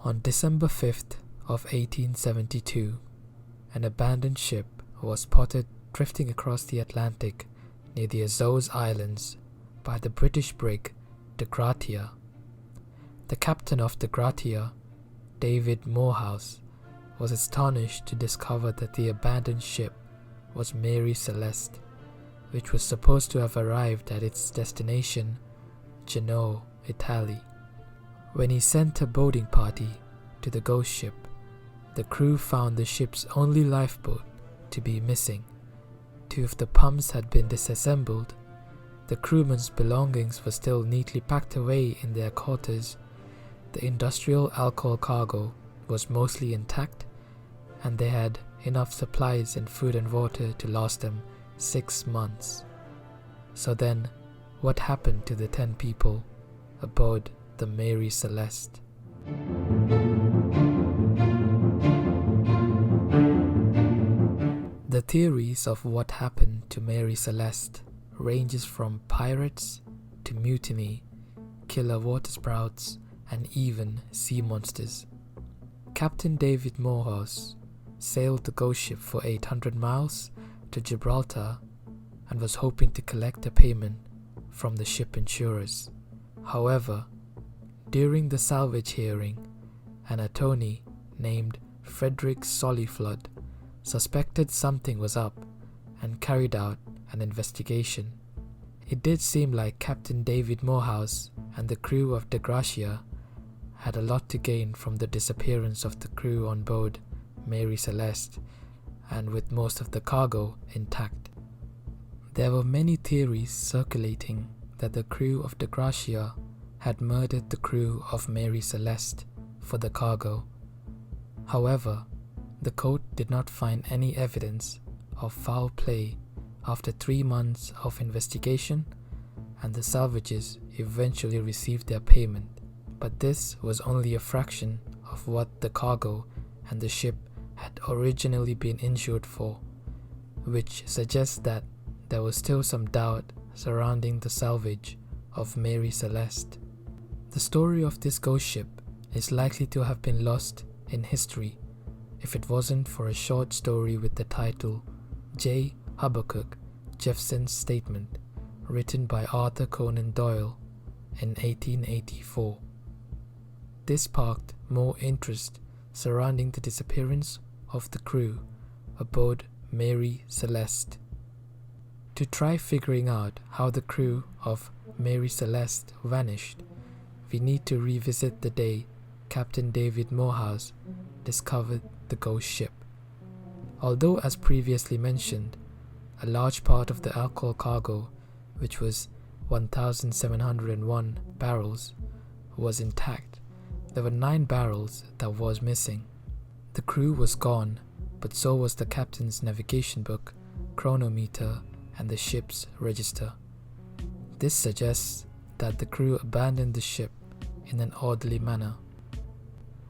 On December 5th of 1872, an abandoned ship was spotted drifting across the Atlantic near the Azores Islands by the British brig Dei Gratia. The captain of Dei Gratia, David Morehouse, was astonished to discover that the abandoned ship was Mary Celeste, which was supposed to have arrived at its destination, Genoa, Italy. When he sent a boating party to the ghost ship, the crew found the ship's only lifeboat to be missing. 2 of the pumps had been disassembled. The crewmen's belongings were still neatly packed away in their quarters. The industrial alcohol cargo was mostly intact, and they had enough supplies in food and water to last them 6 months. So then, what happened to the 10 people aboard the Mary Celeste? The theories of what happened to Mary Celeste ranges from pirates to mutiny, killer waterspouts, and even sea monsters. Captain David Morehouse sailed the ghost ship for 800 miles to Gibraltar and was hoping to collect a payment from the ship insurers. However, during the salvage hearing, an attorney named Frederick Sollyflood suspected something was up and carried out an investigation. It did seem like Captain David Morehouse and the crew of Dei Gratia had a lot to gain from the disappearance of the crew on board Mary Celeste, and with most of the cargo intact. There were many theories circulating that the crew of Dei Gratia had murdered the crew of Mary Celeste for the cargo. However, the court did not find any evidence of foul play after 3 months of investigation, and the salvages eventually received their payment. But this was only a fraction of what the cargo and the ship had originally been insured for, which suggests that there was still some doubt surrounding the salvage of Mary Celeste. The story of this ghost ship is likely to have been lost in history if it wasn't for a short story with the title J. Habakkuk Jephson's Statement, written by Arthur Conan Doyle in 1884. This sparked more interest surrounding the disappearance of the crew aboard Mary Celeste. To try figuring out how the crew of Mary Celeste vanished, we need to revisit the day Captain David Morehouse discovered the ghost ship. Although, as previously mentioned, a large part of the alcohol cargo, which was 1,701 barrels, was intact, there were 9 barrels that was missing. The crew was gone, but so was the captain's navigation book, chronometer, and the ship's register. This suggests that the crew abandoned the ship in an orderly manner.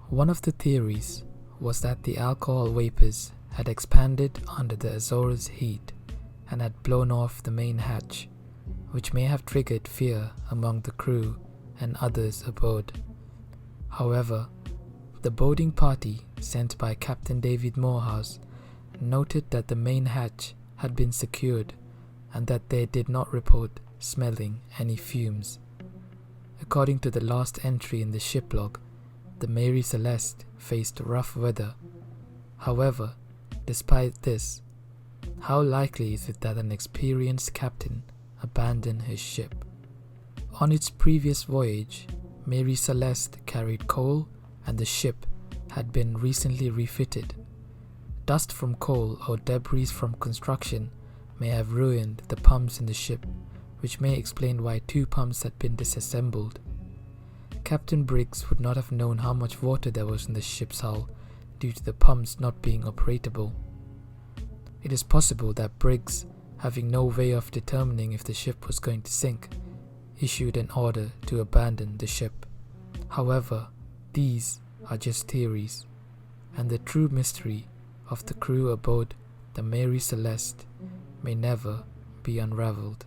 One of the theories was that the alcohol vapors had expanded under the Azores heat and had blown off the main hatch, which may have triggered fear among the crew and others aboard. However, the boating party sent by Captain David Morehouse noted that the main hatch had been secured and that they did not report smelling any fumes. According to the last entry in the ship log, the Mary Celeste faced rough weather. However, despite this, how likely is it that an experienced captain abandoned his ship? On its previous voyage, Mary Celeste carried coal and the ship had been recently refitted. Dust from coal or debris from construction may have ruined the pumps in the ship, which may explain why 2 pumps had been disassembled. Captain Briggs would not have known how much water there was in the ship's hull due to the pumps not being operable. It is possible that Briggs, having no way of determining if the ship was going to sink, issued an order to abandon the ship. However, these are just theories, and the true mystery of the crew aboard the Mary Celeste may never be unraveled.